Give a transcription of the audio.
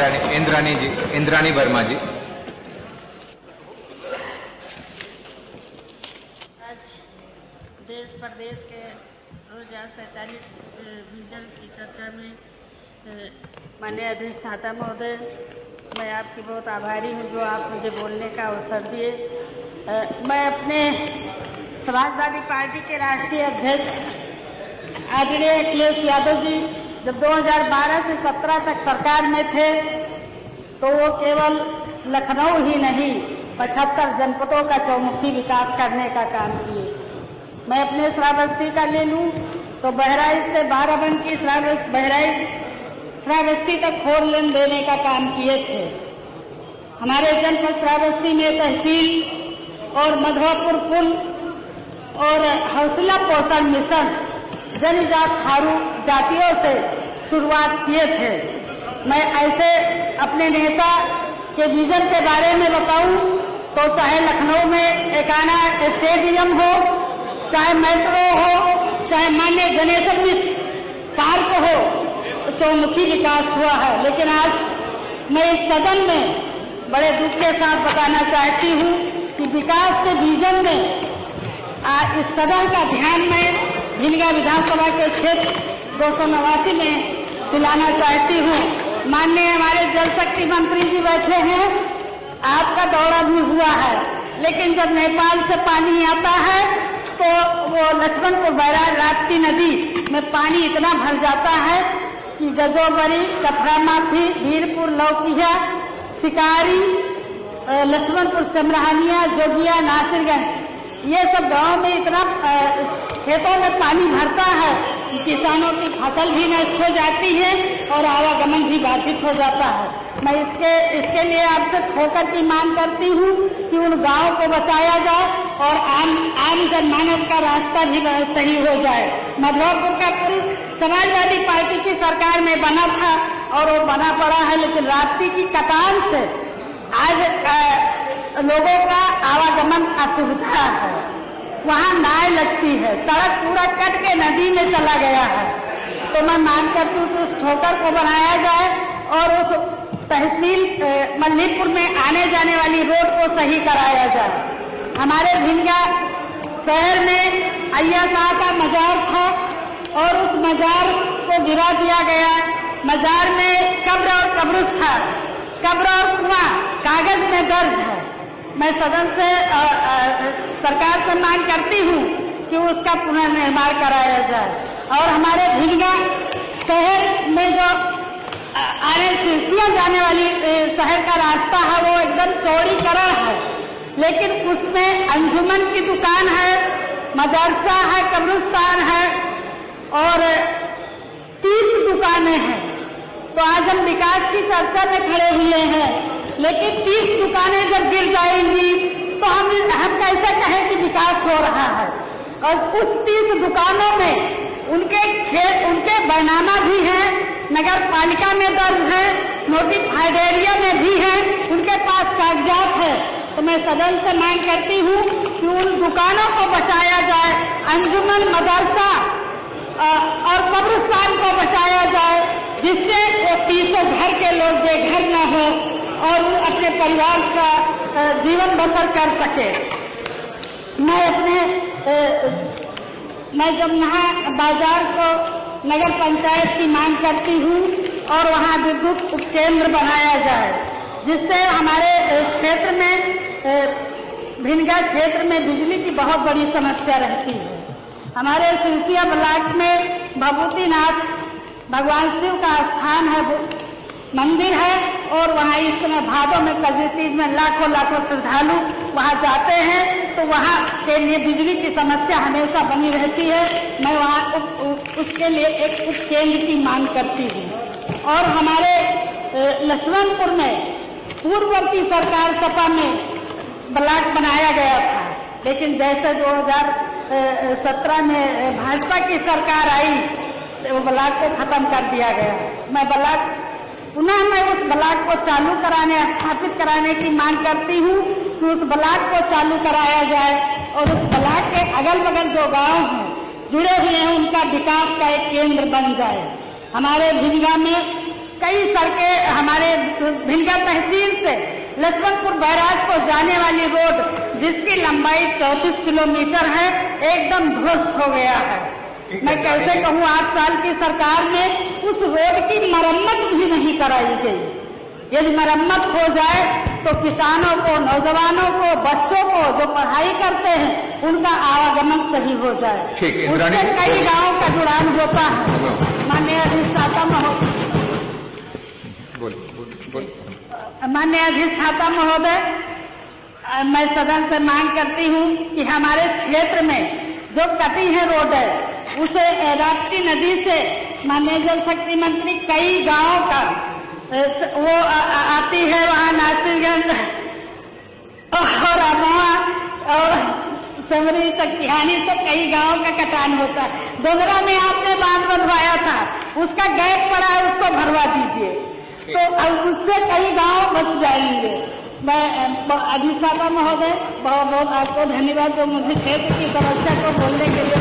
इंद्राणी वर्मा जी। आज देश प्रदेश के 2047 विजन की चर्चा में माननीय अधिष्ठाता महोदय, मैं आपकी बहुत आभारी हूँ जो आप मुझे बोलने का अवसर दिए। मैं अपने समाजवादी पार्टी के राष्ट्रीय अध्यक्ष आदरणीय अखिलेश यादव जी जब 2012 से 17 तक सरकार में थे तो वो केवल लखनऊ ही नहीं 75 जनपदों का चौमुखी विकास करने का काम किए। मैं अपने श्रावस्ती का ले लूं तो बहराइच से बाराबंकी बहराइच श्रावस्ती तक 4 लेन देने का काम किए थे। हमारे जनपद श्रावस्ती में तहसील और मधवापुर पुल और हौसला पोषण मिशन जनजात थारू जातियों से शुरुआत किए थे। मैं ऐसे अपने नेता के विजन के बारे में बताऊं तो चाहे लखनऊ में एकाना स्टेडियम हो, चाहे मेट्रो हो, चाहे माननीय गणेश मिश्र पार्क हो, चौमुखी विकास हुआ है। लेकिन आज मैं इस सदन में बड़े दुख के साथ बताना चाहती हूँ कि विकास के विजन में इस सदन का ध्यान मैं भिनगा विधानसभा के क्षेत्र 289 में दिलाना चाहती हूँ। माननीय हमारे जल शक्ति मंत्री जी बैठे हैं, आपका दौरा भी हुआ है, लेकिन जब नेपाल से पानी आता है तो वो लक्ष्मणपुर बैराज राप्ती नदी में पानी इतना भर जाता है कि जजोबरी, कथरामाफी, वीरपुर, लौकिया, शिकारी, लक्ष्मणपुर, समराहनिया, जोगिया, नासिरगंज, ये सब गांव में इतना खेतों में पानी भरता है कि किसानों की फसल भी नष्ट हो जाती है और आवागमन भी बाधित हो जाता है। मैं इसके लिए आपसे ठोकर की मांग करती हूँ कि उन गांव को बचाया जाए और आम जनमानस का रास्ता भी सही हो जाए। मधवापुर का पुल समाजवादी पार्टी की सरकार में बना था और वो बना पड़ा है, लेकिन राप्ती की कतान से आज लोगों का आवागमन असुविधा है। वहाँ नाव लगती है, सड़क पूरा कट के नदी में चला गया है। तो मैं मांग करती हूँ कि उस ठोकर को बनाया जाए और उस तहसील मल्लीपुर में आने जाने वाली रोड को सही कराया जाए। हमारे भिनगा शहर में अय्या शाह का मजार था और उस मजार को गिरा दिया गया। मजार में कब्र और कब्रिस्तान, कब्र और कुआं कागज में दर्ज है। मैं सदन से सरकार से मांग करती हूँ कि उसका पुनर्निर्माण कराया जाए। और हमारे भिनगा शहर में जो सिरसिया जाने वाली शहर का रास्ता है वो एकदम चौड़ीकरण है, लेकिन उसमें अंजुमन की दुकान है, मदरसा है, कब्रिस्तान है और 30 दुकानें हैं। तो आज हम विकास की चर्चा में खड़े हुए हैं, लेकिन 30 दुकानें जब गिर जाएंगी तो हम कैसे कहें कि विकास हो रहा है। और उस 30 दुकानों में उनके बैनामा भी है, नगर पालिका में दर्ज है, नोटिफाइड एरिया में भी है, उनके पास कागजात है। तो मैं सदन से मांग करती हूँ कि उन दुकानों को बचाया जाए, अंजुमन, मदरसा और कब्रिस्तान को बचाया जाए, जिससे वो 30 घर के लोग बेघर न हो और अपने परिवार का जीवन बसर कर सके। मैं जब यहाँ बाजार को नगर पंचायत की मांग करती हूँ और वहाँ विद्युत उपकेंद्र बनाया जाए, जिससे हमारे क्षेत्र में भिनगा क्षेत्र में बिजली की बहुत बड़ी समस्या रहती है। हमारे सिरसिया ब्लॉक में भभूतिनाथ भगवान शिव का स्थान है, मंदिर है और वहाँ इस समय भादों में कजतीज में लाखों श्रद्धालु वहाँ जाते हैं, तो वहाँ के लिए बिजली की समस्या हमेशा बनी रहती है। मैं वहाँ उसके लिए एक उपकेंद्र की मांग करती हूँ। और हमारे लक्ष्मणपुर में पूर्ववर्ती सरकार सपा में ब्लॉक बनाया गया था, लेकिन जैसे 2017 में भाजपा की सरकार आई वो ब्लॉक को खत्म कर दिया गया। मैं उस ब्लॉक को चालू कराने, स्थापित कराने की मांग करती हूँ कि उस ब्लॉक को चालू कराया जाए और उस ब्लॉक के अगल बगल जो गांव हैं जुड़े हुए हैं उनका विकास का एक केंद्र बन जाए। हमारे भिनगा में कई सड़कें हमारे भिंगा तहसील से लक्ष्मणपुर बैराज को जाने वाली रोड जिसकी लंबाई 34 किलोमीटर है, एकदम ध्वस्त हो गया है। मैं कैसे कहूँ, 8 साल की सरकार में उस रोड की मरम्मत भी नहीं कराई गई। यदि मरम्मत हो जाए तो किसानों को, नौजवानों को, बच्चों को जो पढ़ाई करते हैं उनका आवागमन सही हो जाए। उससे कई गांवों का जुड़ाव होता है। माननीय अधिष्ठाता महोदय, मैं सदन से मांग करती हूँ कि हमारे क्षेत्र में जो कटी है रोड है उसे राप्ती नदी से माननीय जल शक्ति मंत्री कई गांवों का वो आती है, वहाँ नासिरगंज और अमवा और समरी चकिहानी से कई गांवों का कटान होता है। डोंगरा में आपने बांध बनवाया था, उसका गैप पड़ा है, उसको भरवा दीजिए तो अब उससे कई गांव बच जाएंगे। मैं अधिष्ठाता महोदय बहुत बहुत आपको धन्यवाद जो मुझे क्षेत्र की समस्या को बोलने के लिए